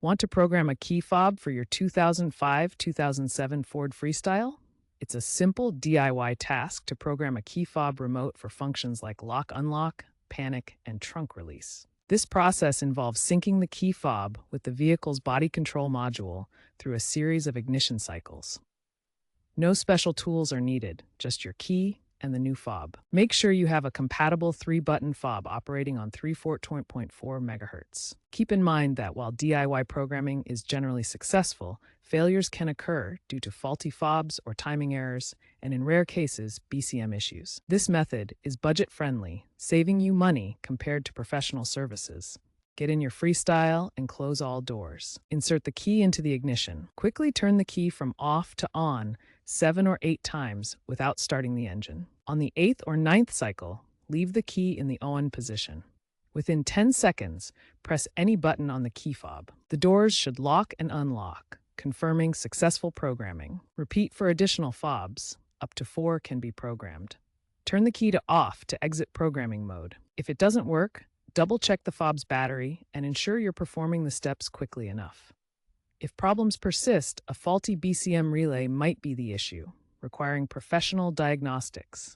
Want to program a key fob for your 2005-2007 Ford Freestyle? It's a simple DIY task to program a key fob remote for functions like lock-unlock, panic, and trunk release. This process involves syncing the key fob with the vehicle's body control module through a series of ignition cycles. No special tools are needed, just your key and the new fob. Make sure you have a compatible 3-button fob operating on 3/4.4 MHz. Keep in mind that while DIY programming is generally successful, failures can occur due to faulty fobs or timing errors, and in rare cases, BCM issues. This method is budget-friendly, saving you money compared to professional services. Get in your freestyle and close all doors. Insert the key into the ignition. Quickly turn the key from off to on 7 or 8 times without starting the engine. On the 8th or 9th cycle, leave the key in the on position. Within 10 seconds, press any button on the key fob. The doors should lock and unlock, confirming successful programming. Repeat for additional fobs. Up to 4 can be programmed. Turn the key to off to exit programming mode. If it doesn't work, double-check the fob's battery and ensure you're performing the steps quickly enough. If problems persist, a faulty BCM relay might be the issue, requiring professional diagnostics.